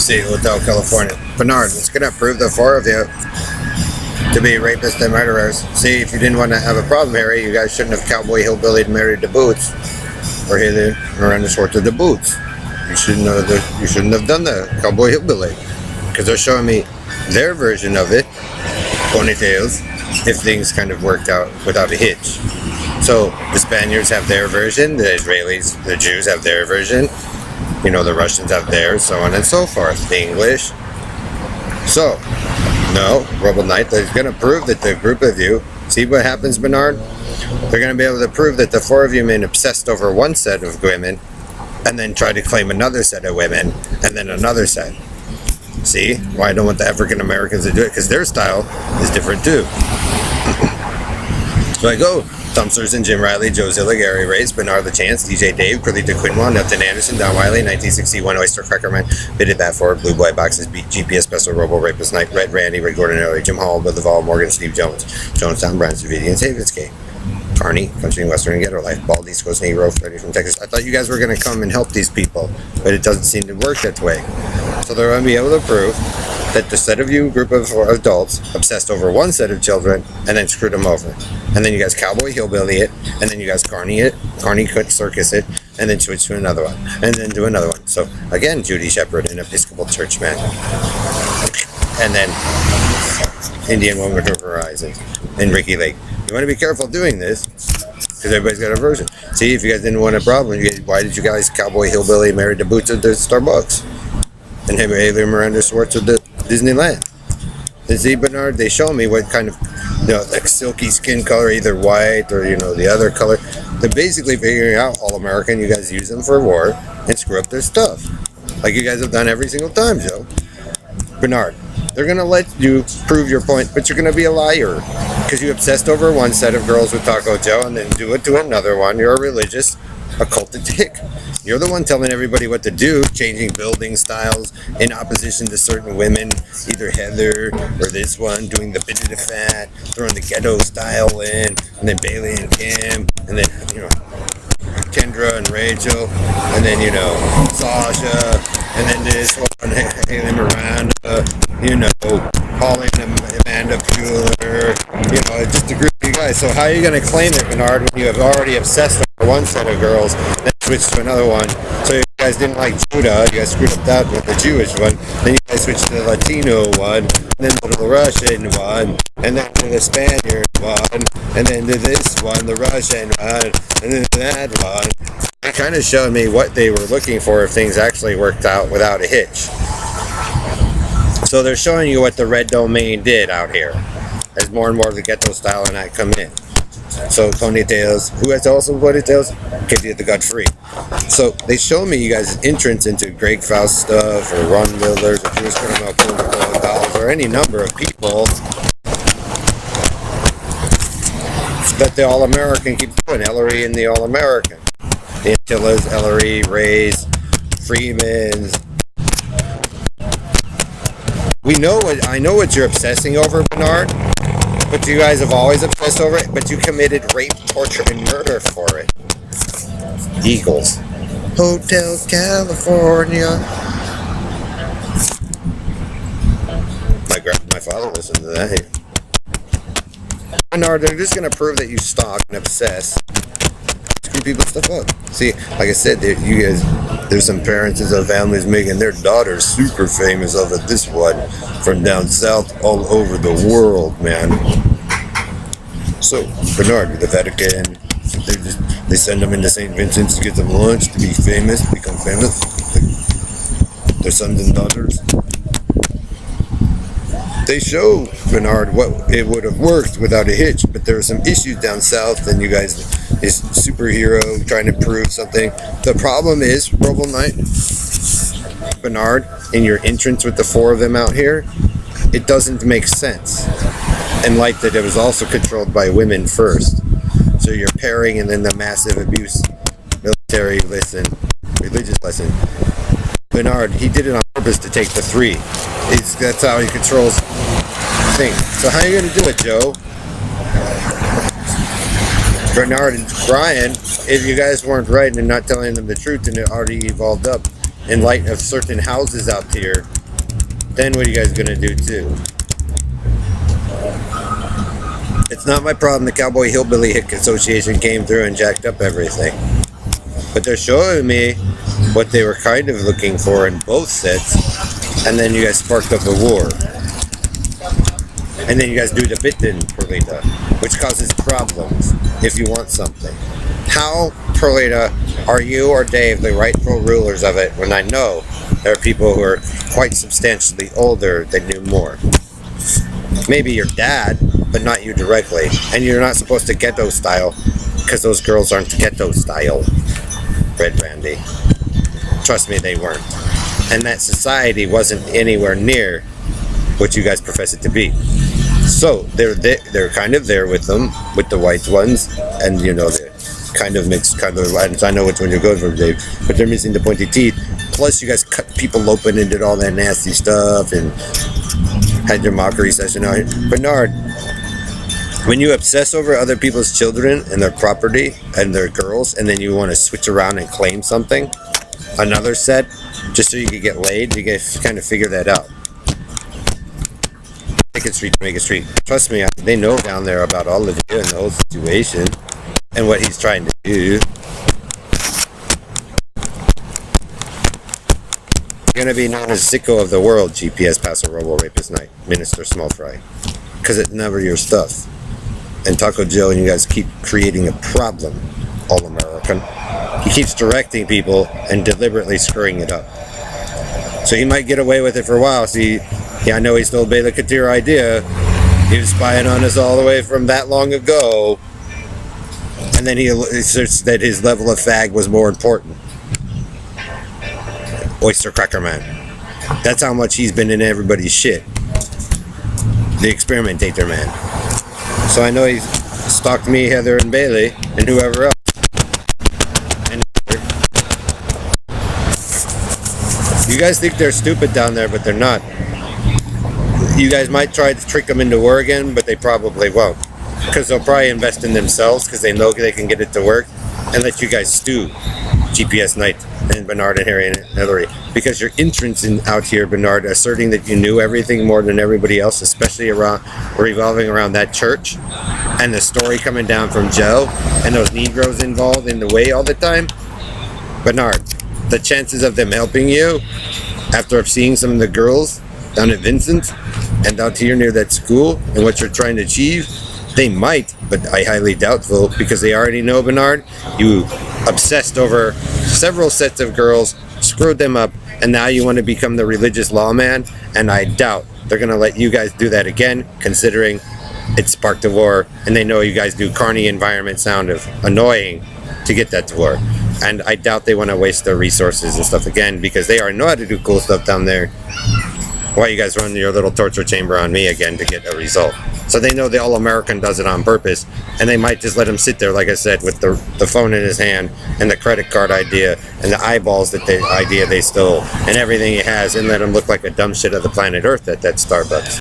See, Hotel California. Bernard, it's gonna prove the four of you to be rapists and murderers. See, if you didn't want to have a problem, Harry, you guys shouldn't have cowboy hillbillied married the Boots, or Haley Miranda Schwartz of the Boots. You shouldn't have done the cowboy hillbilly, because they're showing me their version of it, ponytails, if things kind of worked out without a hitch. So the Spaniards have their version, the Israelis, the Jews have their version, the Russians have theirs, so on and so forth, the English. So, no, Rebel Knight is going to prove that the group of you, see what happens, Bernard? They're going to be able to prove that the four of you men obsessed over one set of women, and then try to claim another set of women, and then another set. See why I don't want the African Americans to do it? Because their style is different too. So I go. Tom Surson, Jim Riley, Joe Zilla, Gary Reyes, Bernard LaChance, DJ Dave, Curlita Quinwan, Nelton Anderson, Don Wiley, 1961, Oyster Crackerman, Bitted Bat Ford, Blue Boy Boxes, Beat, GPS Special, Robo Rapist Night, Red Randy, Red Gordon Ellery, Jim Hall, Bill Duvall, Morgan, Steve Jones, Jonestown, Brian Davidian, Savins K, Carney, Country and Western Ghetto Life, Bald East Coast Negro, Freddie from Texas. I thought you guys were going to come and help these people, but it doesn't seem to work that way. So they're going to be able to prove that the set of you, group of adults, obsessed over one set of children and then screwed them over. And then you guys cowboy hillbilly it, and then you guys Carney cut circus it, and then switch to another one, and then do another one. So again, Judy Shepherd, an Episcopal churchman, and then Indian Woman with Horizons, and Ricky Lake. You want to be careful doing this, because everybody's got a version. See, if you guys didn't want a problem, why did you guys cowboy hillbilly marry the Boots at the Starbucks? And Haley Miranda Schwartz at the Disneyland. And see, Bernard, they show me what kind of, like silky skin color, either white or, the other color. They're basically figuring out all American. You guys use them for war and screw up their stuff. Like you guys have done every single time, Joe. Bernard, they're going to let you prove your point, but you're going to be a liar. Because you obsessed over one set of girls with Taco Joe and then do it to another one. You're a religious occultic. You're the one telling everybody what to do, changing building styles in opposition to certain women, either Heather or this one, doing the bit of the fat, throwing the ghetto style in, and then Bailey and Kim, and then, Kendra and Rachel, and then, Sasha, and then this one, Haley Miranda, Pauline and Amanda Bueller, just a group of you guys. So how are you going to claim it, Bernard, when you have already obsessed over one set of girls, then switched to another one? So you guys didn't like Judah, you guys screwed up that with the Jewish one, then you guys switched to the Latino one, and then to the Russian one, and then to the Spaniard one, and then to this one, the Russian one, and then to that one. It kind of showed me what they were looking for if things actually worked out without a hitch. So they're showing you what the Red Domain did out here, as more and more of the ghetto style and that come in. So ponytails, who has also ponytails? Kitty the Gut Free. So they show me you guys' entrance into Greg Faust stuff, or Ron Miller's, or Jewish Criminal Protocol Dolls, or any number of people that the All-American keeps doing. Ellery and the All-American. The Antillas, Ellery, Rays, Freemans. I know what you're obsessing over, Bernard, but you guys have always obsessed over it, but you committed rape, torture, and murder for it. Eagles. Hotel California. My father listened to that. Bernard, they're just going to prove that you stalk and obsess. Screw people stuff up. See, like I said, you guys, there's some parents of families making their daughters super famous over this one from down south all over the world, man. So, Bernard, the Vatican, they send them into St. Vincent's to get them lunch to be famous, become famous. Their sons and daughters. They show, Bernard, what it would have worked without a hitch, but there are some issues down south, and you guys is superhero trying to prove something. The problem is, Rebel Knight, Bernard, in your entrance with the four of them out here, it doesn't make sense. And like that, it was also controlled by women first. So you're pairing, and then the massive abuse, military lesson, religious lesson. Bernard, he did it on purpose to take the three. That's how he controls things. So how are you going to do it, Joe? Bernard and Brian, if you guys weren't right and not telling them the truth and it already evolved up, in light of certain houses out here, then what are you guys gonna do too? It's not my problem the Cowboy Hillbilly Hick Association came through and jacked up everything. But they're showing me what they were kind of looking for in both sets, and then you guys sparked up a war. And then you guys do the Bitten Perlita, which causes problems if you want something. How, Perlita, are you or Dave the rightful rulers of it when I know there are people who are quite substantially older that knew more? Maybe your dad, but not you directly. And you're not supposed to ghetto style, because those girls aren't ghetto style, Red Randy. Trust me, they weren't. And that society wasn't anywhere near what you guys profess it to be. So they're kind of there with them, with the white ones, and you know they're kind of mixed color. I know which one you're going for, Dave, but they're missing the pointy teeth. Plus, you guys cut people open and did all that nasty stuff and had your mockery session out here. Bernard, when you obsess over other people's children and their property and their girls, and then you want to switch around and claim something, another set, just so you can get laid, you guys kind of figure that out. Make it street. Trust me, they know down there about all of you and the whole situation and what he's trying to do. You're gonna be known as sicko of the world, GPS Paso Robo Rapist Knight, Minister Small Fry, because it's never your stuff. And Taco Joe and you guys keep creating a problem, all American. He keeps directing people and deliberately screwing it up. So he might get away with it for a while. See, yeah, I know he stole Bela Katir idea. He was spying on us all the way from that long ago. And then he asserts that his level of fag was more important. Oyster Cracker Man. That's how much he's been in everybody's shit. The experimentator man. So I know he's stalked me, Heather, and Bailey, and whoever else. And you guys think they're stupid down there, but they're not. You guys might try to trick them into war again, but they probably won't. Because they'll probably invest in themselves because they know they can get it to work and let you guys stew. GPS Knight and Bernard and Harry and Hillary. Because your entrance out here, Bernard, asserting that you knew everything more than everybody else, especially revolving around that church, and the story coming down from Joe, and those Negroes involved in the way all the time. Bernard, the chances of them helping you after seeing some of the girls down at Vincent and down here near that school and what you're trying to achieve, they might, but I highly doubtful, because they already know, Bernard, you obsessed over several sets of girls, screwed them up, and now you want to become the religious lawman, and I doubt they're going to let you guys do that again, considering it sparked a war, and they know you guys do carny environment sound of annoying to get that to war. And I doubt they want to waste their resources and stuff again, because they already know how to do cool stuff down there. Why you guys run your little torture chamber on me again to get a result? So they know the All-American does it on purpose, and they might just let him sit there, like I said, with the phone in his hand and the credit card idea and the eyeballs that the idea they stole and everything he has, and let him look like a dumb shit of the planet Earth at that Starbucks.